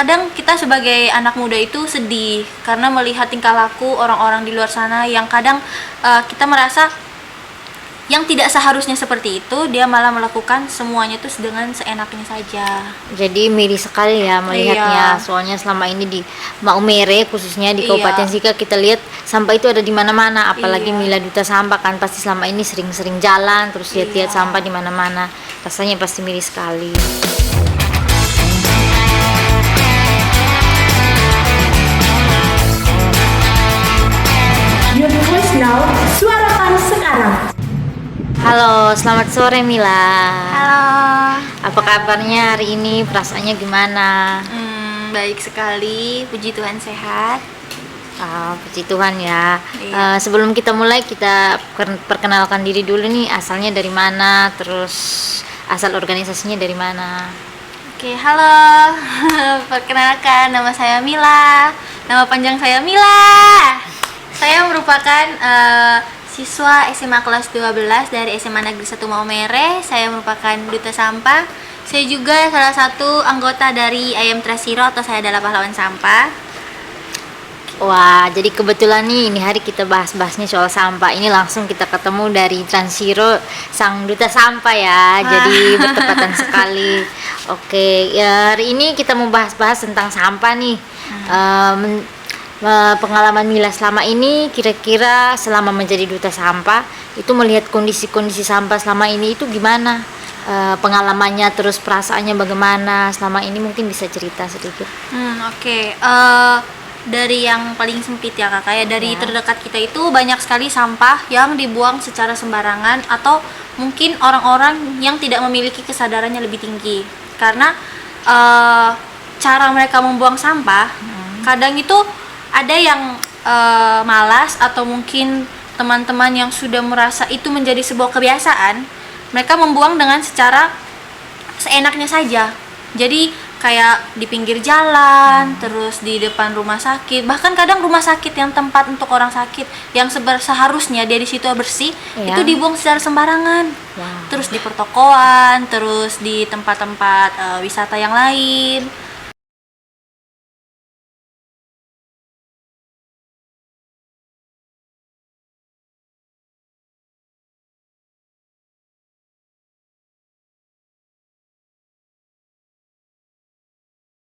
kadang kita sebagai anak muda itu sedih karena melihat tingkah laku orang-orang di luar sana yang kadang kita merasa yang tidak seharusnya seperti itu, dia malah melakukan semuanya itu dengan seenaknya saja. Jadi miris sekali ya melihatnya. Iya. Soalnya selama ini di Maumere khususnya di Iya. Kabupaten Sika kita lihat sampah itu ada di mana-mana. Apalagi Iya. Mila Duta Sampah kan pasti selama ini sering-sering jalan terus lihat-lihat Iya. sampah di mana-mana. Rasanya pasti miris sekali. Your voice now, suarakan sekarang. Halo, selamat sore Mila. Halo. Apa kabarnya hari ini? Perasaannya gimana? Baik sekali, puji Tuhan sehat. Puji Tuhan ya. Iya. Sebelum kita mulai, kita perkenalkan diri dulu nih. Asalnya dari mana? Terus asal organisasinya dari mana? Oke, halo. Perkenalkan, nama saya Mila. Nama panjang saya Mila. Saya merupakan siswa SMA kelas 12 dari SMA Negeri 1 Maumere. Saya merupakan duta sampah. Saya juga salah satu anggota dari IM Trasiro atau Saya Adalah Pahlawan Sampah. Wah, jadi kebetulan nih ini hari kita bahas-bahasnya soal sampah. Ini langsung kita ketemu dari Transiro, sang duta sampah ya. Jadi bertepatan sekali. Oke, ya, hari ini kita mau bahas-bahas tentang sampah nih. Pengalaman Mila selama ini, kira-kira selama menjadi duta sampah itu melihat kondisi-kondisi sampah selama ini itu gimana? Pengalamannya, terus perasaannya bagaimana selama ini, mungkin bisa cerita sedikit. Oke. Dari yang paling sempit ya kakak ya, dari terdekat kita itu banyak sekali sampah yang dibuang secara sembarangan atau mungkin orang-orang yang tidak memiliki kesadarannya lebih tinggi karena cara mereka membuang sampah kadang itu ada yang malas atau mungkin teman-teman yang sudah merasa itu menjadi sebuah kebiasaan, mereka membuang dengan secara seenaknya saja. Jadi kayak di pinggir jalan, terus di depan rumah sakit, bahkan kadang rumah sakit yang tempat untuk orang sakit yang seharusnya dia di situ bersih, itu dibuang secara sembarangan. Terus di pertokoan, terus di tempat-tempat wisata yang lain.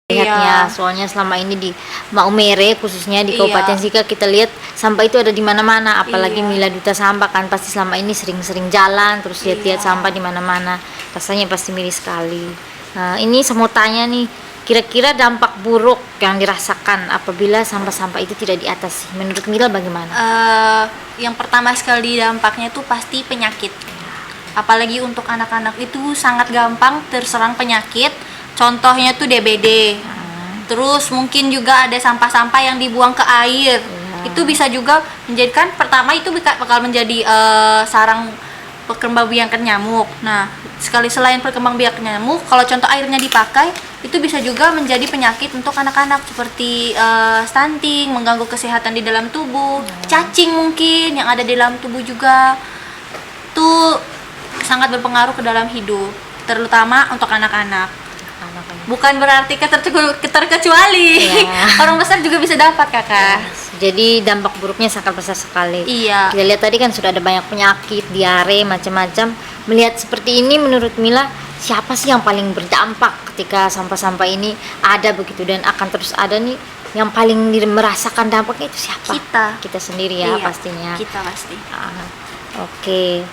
Lihatnya, soalnya selama ini di Maumere khususnya di Kabupaten Sika kita lihat sampah itu ada di mana-mana. Apalagi Mila Duta Sampah kan pasti selama ini sering-sering jalan terus lihat-lihat sampah di mana-mana. Rasanya pasti miris sekali. Nah, ini saya mau tanya nih, kira-kira dampak buruk yang dirasakan apabila sampah-sampah itu tidak diatasi, menurut Mila bagaimana? Yang pertama sekali dampaknya itu pasti penyakit. Apalagi untuk anak-anak itu sangat gampang terserang penyakit. Contohnya tuh DBD. Terus mungkin juga ada sampah-sampah yang dibuang ke air. Itu bisa juga menjadikan, pertama itu bakal menjadi sarang perkembangbiakan nyamuk. Nah, selain perkembangbiakan nyamuk, kalau contoh airnya dipakai, itu bisa juga menjadi penyakit untuk anak-anak seperti stunting, mengganggu kesehatan di dalam tubuh, cacing mungkin yang ada di dalam tubuh juga. Itu sangat berpengaruh ke dalam hidup, terutama untuk anak-anak. Bukan berarti terkecuali. Orang besar juga bisa dapat kakak. Jadi dampak buruknya sangat besar sekali. Iya. Kita lihat tadi kan sudah ada banyak penyakit, diare, macam-macam. Melihat seperti ini, menurut Mila, siapa sih yang paling berdampak ketika sampah-sampah ini ada begitu dan akan terus ada nih? Yang paling merasakan dampaknya itu siapa? Kita sendiri ya. Iya, pastinya. Kita pasti. Oke.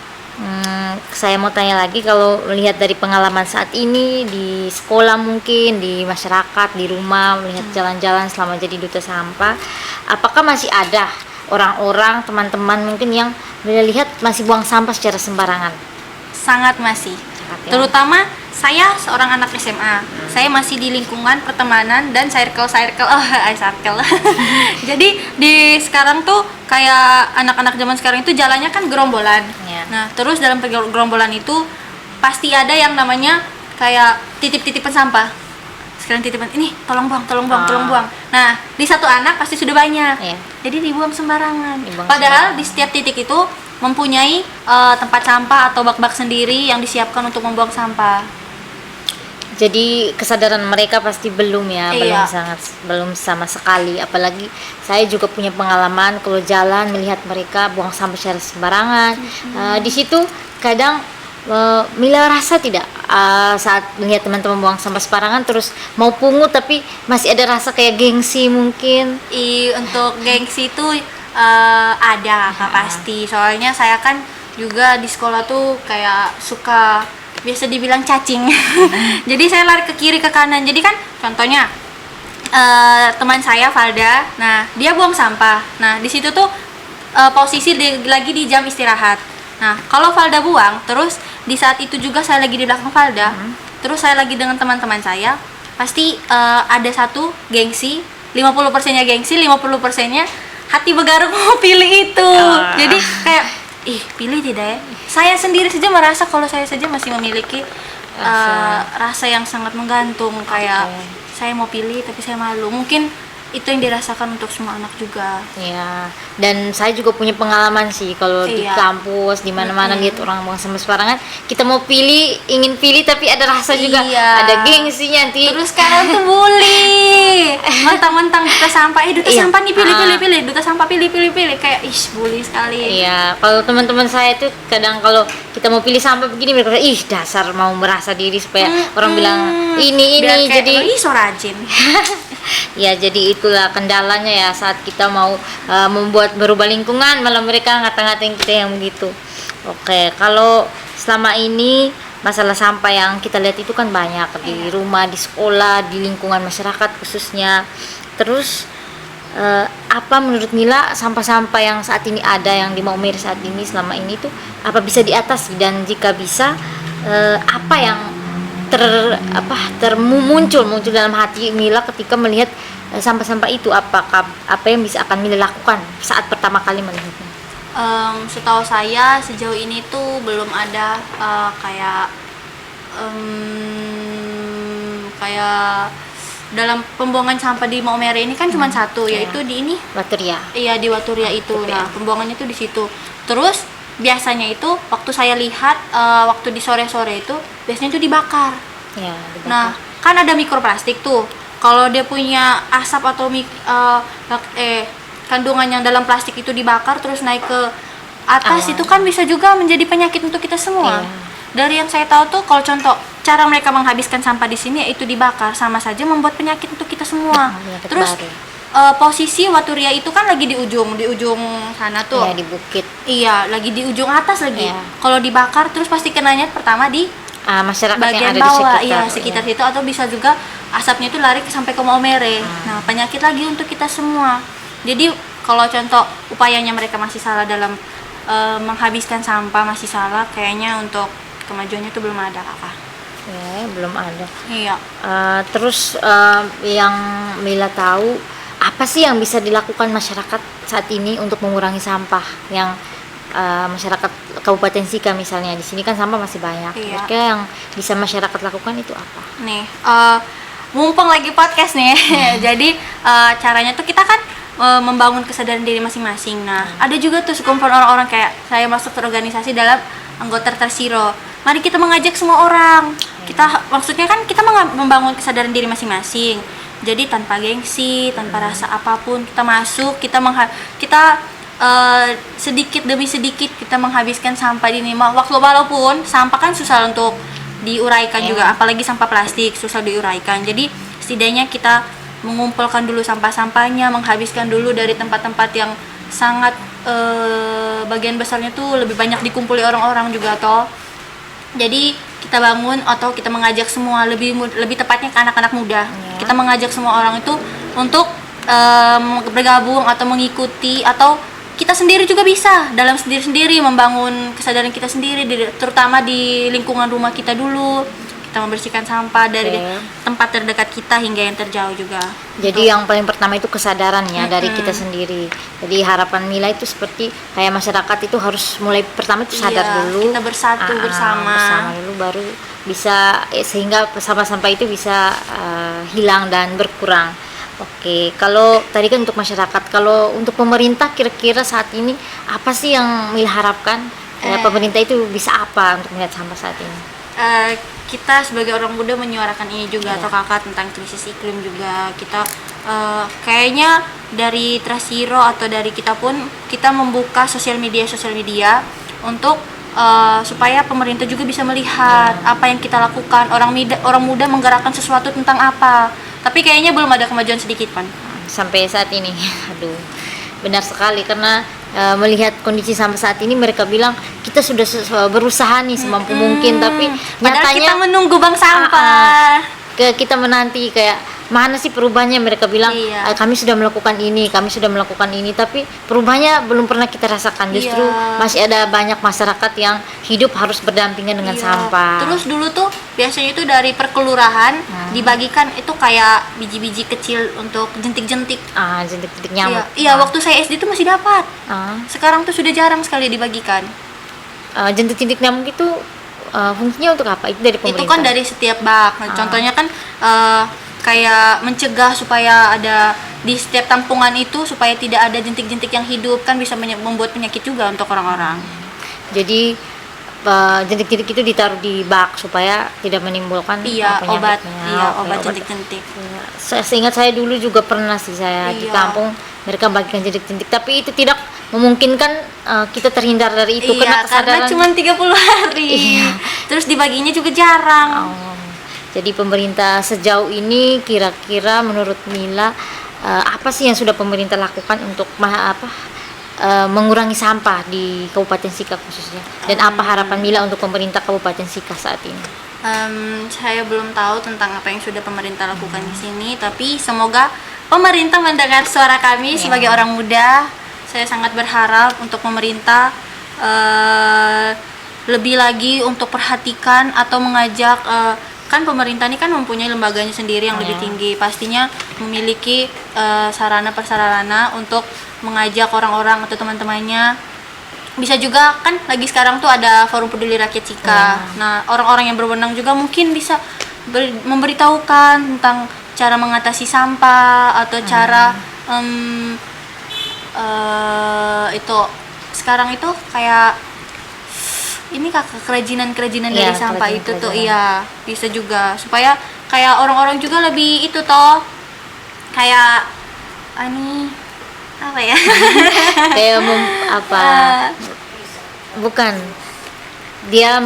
Saya mau tanya lagi, kalau melihat dari pengalaman saat ini di sekolah, mungkin di masyarakat, di rumah, melihat jalan-jalan selama jadi duta sampah, apakah masih ada orang-orang, teman-teman mungkin yang melihat masih buang sampah secara sembarangan? Sangat masih. Terutama saya seorang anak SMA. Saya masih di lingkungan pertemanan dan circle. Jadi di sekarang tuh kayak anak-anak zaman sekarang itu jalannya kan gerombolan. Nah, terus dalam gerombolan itu pasti ada yang namanya kayak titip-titipan sampah. Sekarang titipan ini tolong buang. Nah, di satu anak pasti sudah banyak. Jadi dibuang sembarangan. Padahal di setiap titik itu mempunyai tempat sampah atau bak-bak sendiri yang disiapkan untuk membuang sampah. Jadi kesadaran mereka pasti belum ya, Iya. belum sama sekali. Apalagi saya juga punya pengalaman kalau jalan melihat mereka buang sampah secara sembarangan. Di situ kadang Mila rasa tidak saat melihat teman-teman buang sampah sembarangan terus mau pungut tapi masih ada rasa kayak gengsi mungkin. Untuk gengsi itu ada Kak, pasti. Soalnya saya kan juga di sekolah tuh kayak suka biasa dibilang cacing. Jadi saya lari ke kiri ke kanan. Jadi kan contohnya teman saya Valda, nah dia buang sampah. Nah di situ tuh posisi lagi di jam istirahat. Nah kalau Valda buang, terus di saat itu juga saya lagi di belakang Valda, terus saya lagi dengan teman-teman saya, pasti ada satu gengsi, 50%-nya gengsi, 50%-nya hati bergaruk mau pilih itu. Jadi kayak pilih tidak ya? Saya sendiri saja merasa kalau saya saja masih memiliki rasa yang sangat menggantung, kayak saya mau pilih tapi saya malu. Mungkin itu yang dirasakan untuk semua anak juga. Ya, dan saya juga punya pengalaman sih kalau di Iya. kampus di mana-mana lihat orang buang sampah sembarangan, kita mau pilih, ingin pilih tapi ada rasa juga, Iya. ada gengsi nanti. Terus sekarang tuh bully, mentang-mentang duta sampah, duta Iya. sampah nih pilih, duta sampah pilih, kayak bully sekali. Iya, kalau teman-teman saya itu kadang kalau kita mau pilih sampah begini mereka dasar mau merasa diri supaya orang bilang ini Biar kayak, jadi so rajin. ya jadi itulah kendalanya ya saat kita mau membuat berubah lingkungan malah mereka ngata-ngatain kita yang begitu. Oke, kalau selama ini masalah sampah yang kita lihat itu kan banyak di rumah, di sekolah, di lingkungan masyarakat khususnya. Terus apa menurut Mila sampah-sampah yang saat ini ada yang di Maumere saat ini selama ini tuh apa bisa diatasi, dan jika bisa apa yang muncul dalam hati Mila ketika melihat sampah-sampah itu, apa yang bisa akan Mila lakukan saat pertama kali melihatnya? Setahu saya sejauh ini tuh belum ada kayak dalam pembuangan sampah di Maumere ini kan cuma satu, yaitu di ini. Waturia. Iya, di Waturia itu. Nah, pembuangannya tuh di situ. Terus biasanya itu waktu saya lihat waktu di sore-sore itu biasanya itu dibakar. Ya, Nah, kan ada mikroplastik tuh. Kalau dia punya asap atau kandungan yang dalam plastik itu dibakar terus naik ke atas, itu kan bisa juga menjadi penyakit untuk kita semua. Iya. Dari yang saya tahu tuh, kalau contoh cara mereka menghabiskan sampah di sini yaitu dibakar, sama saja membuat penyakit untuk kita semua. Penyakit Terus baru. posisi Waturia itu kan lagi di ujung sana tuh. Ya, di bukit. Iya, lagi di ujung atas lagi. Iya. Kalau dibakar terus pasti kenanya pertama di Masyarakat yang bagian ada bawah, di sekitar situ, atau bisa juga asapnya itu lari sampai ke Maumere. Nah, penyakit lagi untuk kita semua. Jadi kalau contoh upayanya mereka masih salah dalam menghabiskan sampah, masih salah, kayaknya untuk kemajuannya itu belum ada, Kakak. Ya, belum ada. Iya. Terus yang Mila tahu apa sih yang bisa dilakukan masyarakat saat ini untuk mengurangi sampah yang masyarakat Kabupaten Sika misalnya, di sini kan sampah masih banyak. Iya. Kira-kira yang bisa masyarakat lakukan itu apa? Nih, mumpung lagi podcast nih, jadi caranya tuh kita kan membangun kesadaran diri masing-masing. Nah, ada juga tuh sekumpulan orang-orang kayak saya masuk ke organisasi dalam anggota Tersiro. Mari kita mengajak semua orang. Maksudnya kan kita membangun kesadaran diri masing-masing. Jadi tanpa gengsi, tanpa rasa apapun kita masuk, kita sedikit demi sedikit kita menghabiskan sampah di ini. Walaupun sampah kan susah untuk diuraikan juga, apalagi sampah plastik susah diuraikan. Jadi setidaknya kita mengumpulkan dulu sampah-sampahnya, menghabiskan dulu dari tempat-tempat yang sangat bagian besarnya tuh lebih banyak dikumpuli orang-orang juga toh. Jadi kita bangun atau kita mengajak semua, lebih tepatnya ke anak-anak muda. Kita mengajak semua orang itu untuk bergabung atau mengikuti, atau kita sendiri juga bisa dalam sendiri-sendiri membangun kesadaran kita sendiri, terutama di lingkungan rumah kita dulu. Kita membersihkan sampah dari tempat terdekat kita hingga yang terjauh juga. Jadi yang paling pertama itu kesadarannya dari kita sendiri. Jadi harapan Mila itu seperti kayak masyarakat itu harus mulai pertama itu sadar dulu. Kita bersatu bersama dulu baru bisa sehingga sampah-sampah itu bisa hilang dan berkurang. Oke, kalau tadi kan untuk masyarakat, kalau untuk pemerintah kira-kira saat ini apa sih yang Mila harapkan? Pemerintah itu bisa apa untuk melihat sampah saat ini? kita sebagai orang muda menyuarakan ini juga Iya. atau kakak tentang krisis iklim juga kita kayaknya dari Trust Hero atau dari kita pun kita membuka sosial media untuk supaya pemerintah juga bisa melihat apa yang kita lakukan, orang muda menggerakkan sesuatu tentang apa, tapi kayaknya belum ada kemajuan sedikit pan. Sampai saat ini. Aduh, benar sekali karena melihat kondisi sampai saat ini mereka bilang kita sudah berusaha nih semampu mungkin, tapi Padahal nyatanya kita menunggu bank sampah. kita menanti kayak mana sih perubahannya. Mereka bilang Iya. kami sudah melakukan ini, tapi perubahannya belum pernah kita rasakan. Justru Iya. masih ada banyak masyarakat yang hidup harus berdampingan dengan Iya. sampah. Terus dulu tuh biasanya itu dari perkelurahan dibagikan itu kayak biji-biji kecil untuk jentik-jentik. jentik-jentik nyamuk. Iya, waktu saya SD tuh masih dapat. Ah, Sekarang tuh sudah jarang sekali dibagikan. jentik-jentik nyamuk itu fungsinya untuk apa? Itu dari pemerintah. Itu kan dari setiap bak. Nah, contohnya kan kayak mencegah supaya ada di setiap tampungan itu supaya tidak ada jentik-jentik yang hidup, kan bisa membuat penyakit juga untuk orang-orang. Jadi jentik-jentik itu ditaruh di bak supaya tidak menimbulkan Iya, obat. penyakitnya. Iya, Oke, obat jentik-jentik. Seingat saya dulu juga pernah sih saya di Iya. kampung mereka bagikan jentik-jentik, tapi itu tidak memungkinkan kita terhindar dari itu Iya, karena kesadaran. cuma 30 hari. Iya. Terus dibaginya juga jarang. Oh, jadi pemerintah sejauh ini kira-kira menurut Mila apa sih yang sudah pemerintah lakukan untuk mengurangi sampah di Kabupaten Sika khususnya, dan apa harapan Mila untuk pemerintah Kabupaten Sika saat ini? Saya belum tahu tentang apa yang sudah pemerintah lakukan di sini, tapi semoga pemerintah mendengar suara kami sebagai orang muda. Saya sangat berharap untuk pemerintah lebih lagi untuk perhatikan atau mengajak, kan pemerintah ini kan mempunyai lembaganya sendiri yang lebih tinggi, pastinya memiliki sarana prasarana untuk mengajak orang-orang atau teman-temannya. Bisa juga kan lagi sekarang tuh ada Forum Peduli Rakyat Sika. Nah, orang-orang yang berwenang juga mungkin bisa memberitahukan tentang cara mengatasi sampah atau cara itu sekarang itu kayak ini kerajinan Iya, dari sampah itu tuh, kerajinan. iya bisa juga supaya kayak orang-orang juga lebih itu toh kayak ini apa ya Kayak bukan dia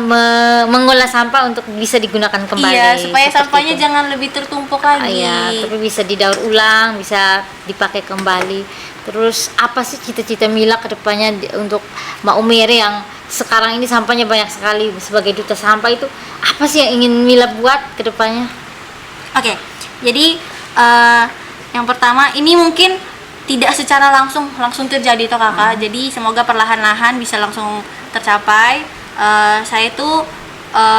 mengolah sampah untuk bisa digunakan kembali. iya supaya seperti sampahnya itu. jangan lebih tertumpuk lagi. Iya, tapi bisa didaur ulang, bisa dipakai kembali. Terus apa sih cita-cita Mila ke depannya untuk Maumere yang sekarang ini sampahnya banyak sekali sebagai duta sampah, itu apa sih yang ingin Mila buat ke depannya? Oke, jadi yang pertama ini mungkin tidak secara langsung terjadi toh kakak. Jadi semoga perlahan-lahan bisa langsung tercapai. Saya tuh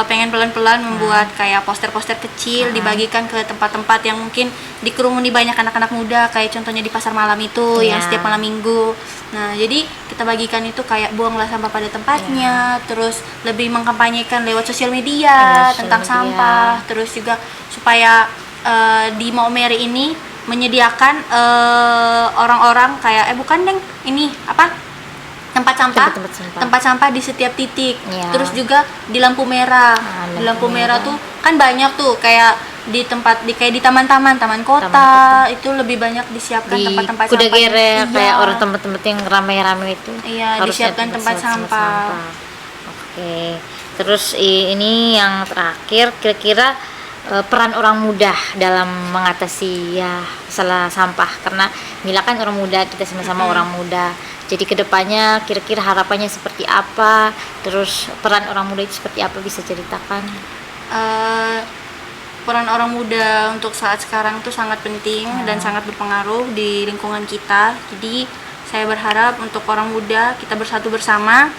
pengen pelan-pelan membuat kayak poster-poster kecil dibagikan ke tempat-tempat yang mungkin dikerumuni banyak anak-anak muda, kayak contohnya di pasar malam itu yang setiap malam minggu. Nah, jadi kita bagikan itu kayak buanglah sampah pada tempatnya, terus lebih mengkampanyekan lewat sosial media Sosial tentang media. sampah, terus juga supaya di Maumere ini menyediakan orang-orang kayak bukan Deng, ini apa? tempat sampah di setiap titik. Iya. Terus juga di lampu merah. Di lampu merah tuh kan banyak tuh kayak di kayak di taman-taman, taman kota, itu lebih banyak disiapkan Di tempat-tempat Kuda sampah. Gere Iya. kayak orang tempat-tempat yang ramai-ramai itu. Iya, harusnya disiapkan tempat sampah. Oke. Terus ini yang terakhir, kira-kira peran orang muda dalam mengatasi masalah sampah, karena Mila kan orang muda, kita sama-sama orang muda. Jadi kedepannya kira-kira harapannya seperti apa? Terus peran orang muda itu seperti apa, bisa ceritakan? Peran orang muda untuk saat sekarang tuh sangat penting dan sangat berpengaruh di lingkungan kita. Jadi saya berharap untuk orang muda kita bersatu bersama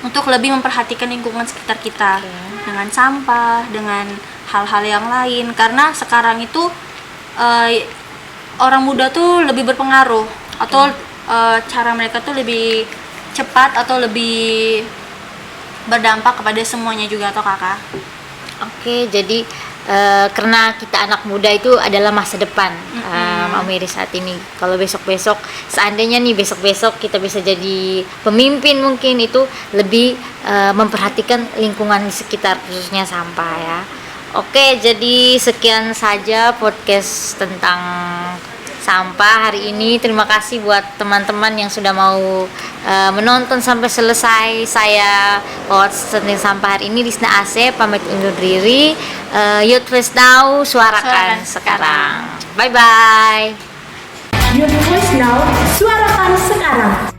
untuk lebih memperhatikan lingkungan sekitar kita dengan sampah, dengan hal-hal yang lain, karena sekarang itu orang muda tuh lebih berpengaruh atau cara mereka tuh lebih cepat atau lebih berdampak kepada semuanya juga atau kakak. Oke, jadi karena kita anak muda itu adalah masa depan Mbak Mary saat ini. Kalau besok-besok, seandainya nih besok-besok kita bisa jadi pemimpin, mungkin itu lebih memperhatikan lingkungan di sekitar, khususnya sampah ya. Oke, jadi sekian saja podcast tentang sampah hari ini. Terima kasih buat teman-teman yang sudah mau menonton sampai selesai. Saya host tentang sampah hari ini, Risna AC, pamit undur diri. Youth Voice Now, suarakan sekarang. Bye bye. Youth Voice Now, suarakan sekarang.